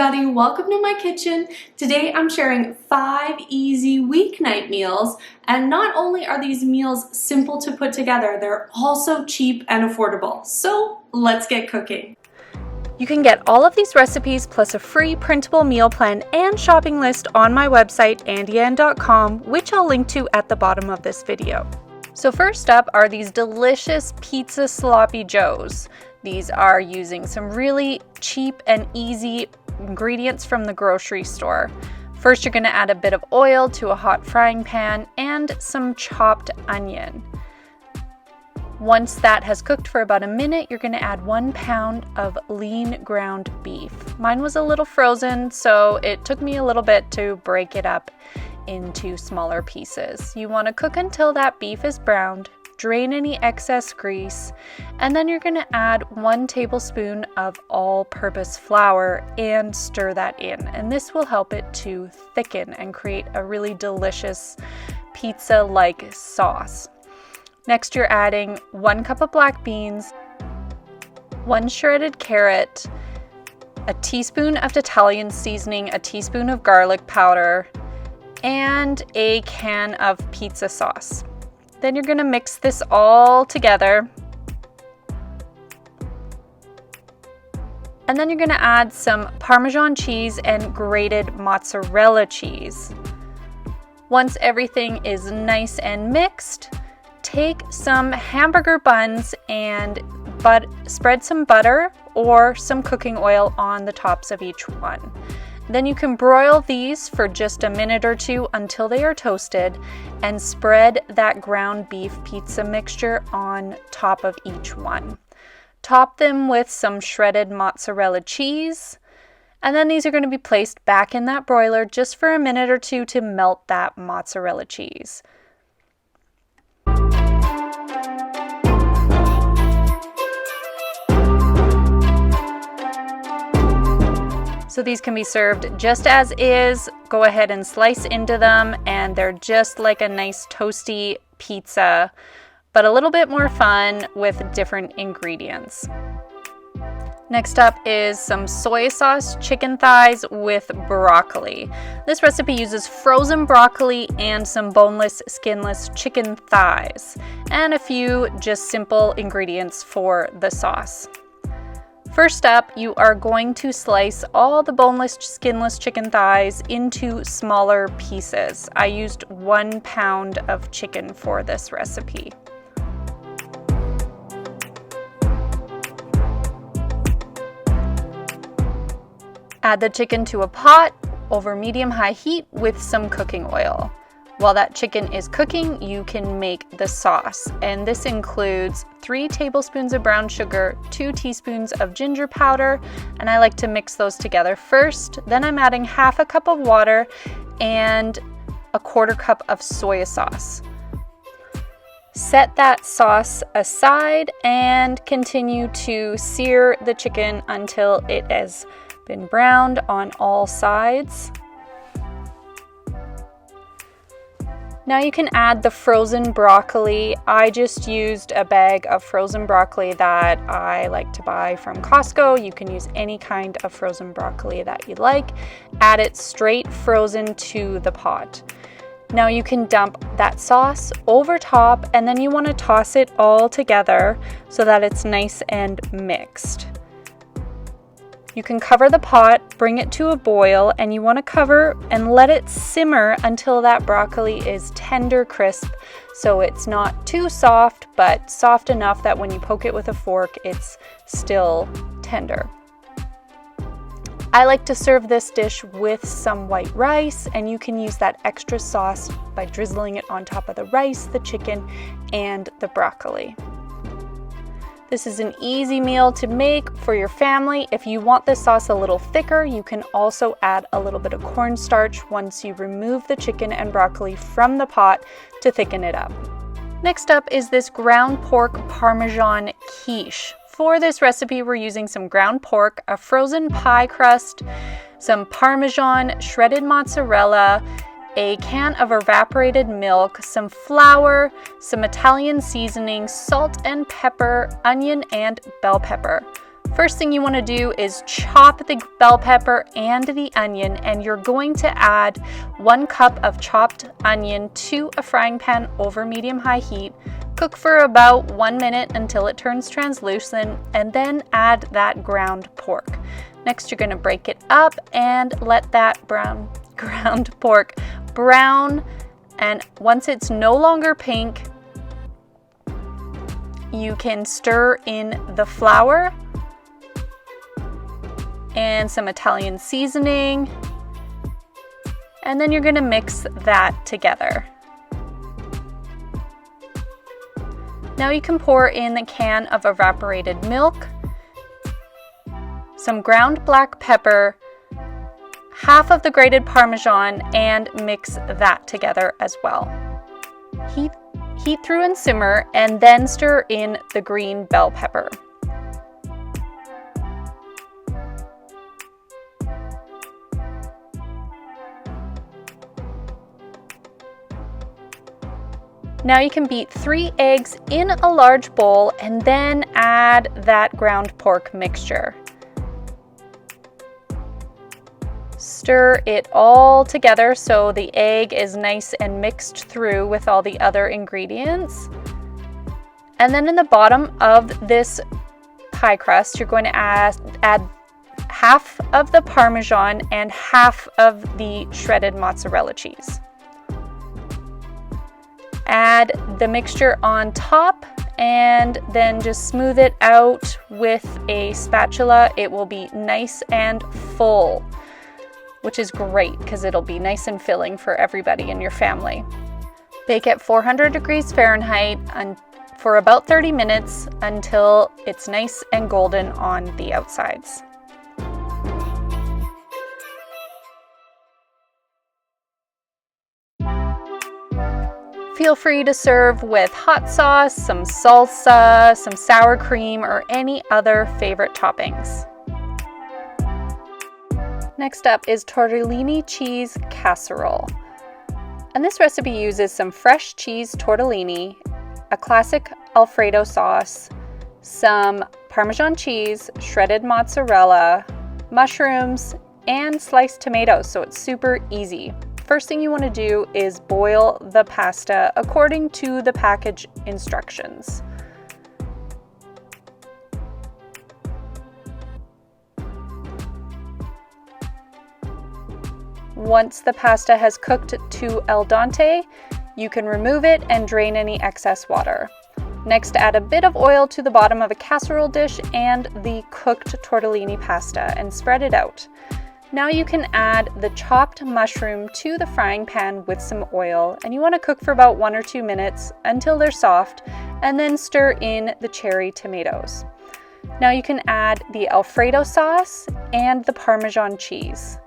everybody, welcome to my kitchen. Today I'm sharing 5 easy weeknight meals, and not only are these meals simple to put together, they're also cheap and affordable. So let's get cooking. You can get all of these recipes plus a free printable meal plan and shopping list on my website andyann.com, which I'll link to at the bottom of this video. So first up are these delicious pizza sloppy joes. These are using some really cheap and easy ingredients from the grocery store. First, you're going to add a bit of oil to a hot frying pan and some chopped onion. Once that has cooked for about a minute, you're going to add 1 pound of lean ground beef. Mine was a little frozen, so it took me a little bit to break it up into smaller pieces. You want to cook until that beef is browned, drain any excess grease, and then you're going to add 1 tablespoon of all-purpose flour and stir that in. And this will help it to thicken and create a really delicious pizza-like sauce. Next, you're adding 1 cup of black beans, 1 shredded carrot, a teaspoon of Italian seasoning, a teaspoon of garlic powder, and a can of pizza sauce. Then you're going to mix this all together. And then you're going to add some Parmesan cheese and grated mozzarella cheese. Once everything is nice and mixed, take some hamburger buns and spread some butter or some cooking oil on the tops of each one. Then you can broil these for just a minute or two until they are toasted, and spread that ground beef pizza mixture on top of each one. Top them with some shredded mozzarella cheese, and then these are going to be placed back in that broiler just for a minute or two to melt that mozzarella cheese. So these can be served just as is. Go ahead and slice into them, and they're just like a nice toasty pizza, but a little bit more fun with different ingredients. Next up is some soy sauce chicken thighs with broccoli. This recipe uses frozen broccoli and some boneless, skinless chicken thighs, and a few just simple ingredients for the sauce. First up, you are going to slice all the boneless, skinless chicken thighs into smaller pieces. I used 1 pound of chicken for this recipe. Add the chicken to a pot over medium-high heat with some cooking oil. While that chicken is cooking, you can make the sauce, and this includes 3 tablespoons of brown sugar, 2 teaspoons of ginger powder, and I like to mix those together first. Then I'm adding half a cup of water and a 1/4 cup of soy sauce. Set that sauce aside and continue to sear the chicken until it has been browned on all sides. Now you can add the frozen broccoli. I just used a bag of frozen broccoli that I like to buy from Costco. You can use any kind of frozen broccoli that you like. Add it straight frozen to the pot. Now you can dump that sauce over top, and then you want to toss it all together so that it's nice and mixed. You can cover the pot, bring it to a boil, and you want to cover and let it simmer until that broccoli is tender crisp, so it's not too soft, but soft enough that when you poke it with a fork, it's still tender. I like to serve this dish with some white rice, and you can use that extra sauce by drizzling it on top of the rice, the chicken, and the broccoli. This is an easy meal to make for your family. If you want this sauce a little thicker, you can also add a little bit of cornstarch once you remove the chicken and broccoli from the pot to thicken it up. Next up is this ground pork Parmesan quiche. For this recipe, we're using some ground pork, a frozen pie crust, some Parmesan, shredded mozzarella, a can of evaporated milk, some flour, some Italian seasoning, salt and pepper, onion and bell pepper. First thing you want to do is chop the bell pepper and the onion, and you're going to add 1 cup of chopped onion to a frying pan over medium-high heat. Cook for about 1 minute until it turns translucent, and then add that ground pork. Next, you're going to break it up and let that ground pork brown, and once it's no longer pink, you can stir in the flour and some Italian seasoning, and then you're going to mix that together. Now you can pour in a can of evaporated milk, some ground black pepper, half of the grated Parmesan, and mix that together as well. Heat through and simmer, and then stir in the green bell pepper. Now you can beat 3 eggs in a large bowl and then add that ground pork mixture. Stir it all together so the egg is nice and mixed through with all the other ingredients. And then in the bottom of this pie crust, you're going to add half of the Parmesan and half of the shredded mozzarella cheese. Add the mixture on top and then just smooth it out with a spatula. It will be nice and full, which is great because it'll be nice and filling for everybody in your family. Bake at 400 degrees Fahrenheit for about 30 minutes until it's nice and golden on the outsides. Feel free to serve with hot sauce, some salsa, some sour cream, or any other favorite toppings. Next up is tortellini cheese casserole. And this recipe uses some fresh cheese tortellini, a classic Alfredo sauce, some Parmesan cheese, shredded mozzarella, mushrooms, and sliced tomatoes, so it's super easy. First thing you want to do is boil the pasta according to the package instructions. Once the pasta has cooked to al dente, you can remove it and drain any excess water. Next, add a bit of oil to the bottom of a casserole dish and the cooked tortellini pasta and spread it out. Now you can add the chopped mushroom to the frying pan with some oil, and you want to cook for about 1 or 2 minutes until they're soft, and then stir in the cherry tomatoes. Now you can add the Alfredo sauce and the Parmesan cheese.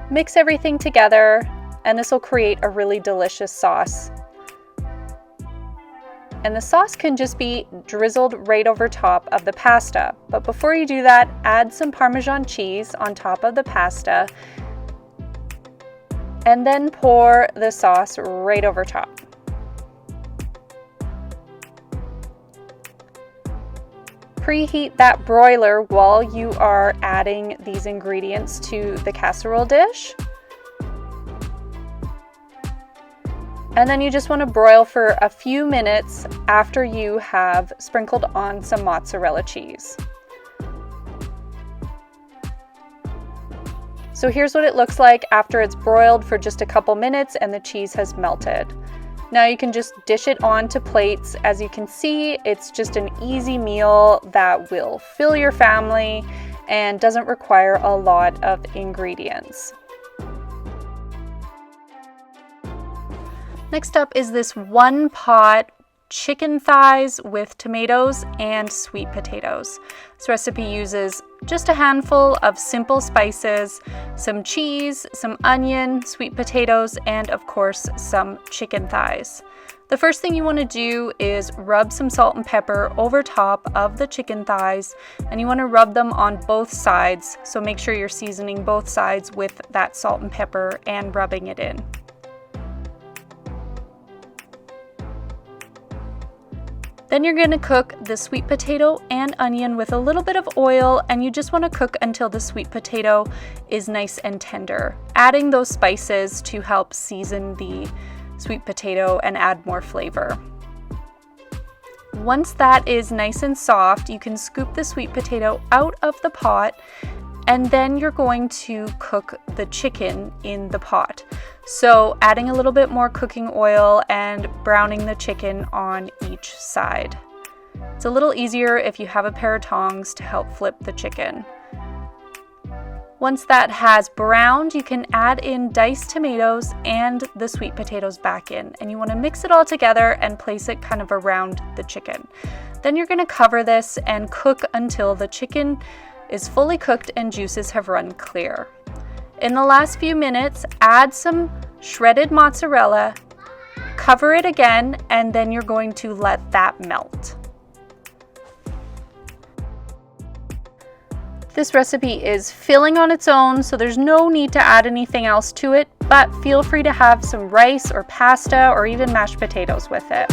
Mix everything together, and this will create a really delicious sauce. And the sauce can just be drizzled right over top of the pasta. But before you do that, add some Parmesan cheese on top of the pasta and then pour the sauce right over top. Preheat that broiler while you are adding these ingredients to the casserole dish. And then you just want to broil for a few minutes after you have sprinkled on some mozzarella cheese. So here's what it looks like after it's broiled for just a couple minutes and the cheese has melted. Now you can just dish it onto plates. As you can see, it's just an easy meal that will fill your family and doesn't require a lot of ingredients. Next up is this one pot chicken thighs with tomatoes and sweet potatoes. This recipe uses just a handful of simple spices, some cheese, some onion, sweet potatoes, and of course some chicken thighs. The first thing you want to do is rub some salt and pepper over top of the chicken thighs, and you want to rub them on both sides, so make sure you're seasoning both sides with that salt and pepper and rubbing it in. Then you're going to cook the sweet potato and onion with a little bit of oil, and you just want to cook until the sweet potato is nice and tender, adding those spices to help season the sweet potato and add more flavor. Once that is nice and soft, you can scoop the sweet potato out of the pot, and then you're going to cook the chicken in the pot. So adding a little bit more cooking oil and browning the chicken on each side. It's a little easier if you have a pair of tongs to help flip the chicken. Once that has browned, you can add in diced tomatoes and the sweet potatoes back in, and you want to mix it all together and place it kind of around the chicken. Then you're going to cover this and cook until the chicken is fully cooked and juices have run clear. In the last few minutes, add some shredded mozzarella, cover it again, and then you're going to let that melt. This recipe is filling on its own, so there's no need to add anything else to it, but feel free to have some rice or pasta or even mashed potatoes with it.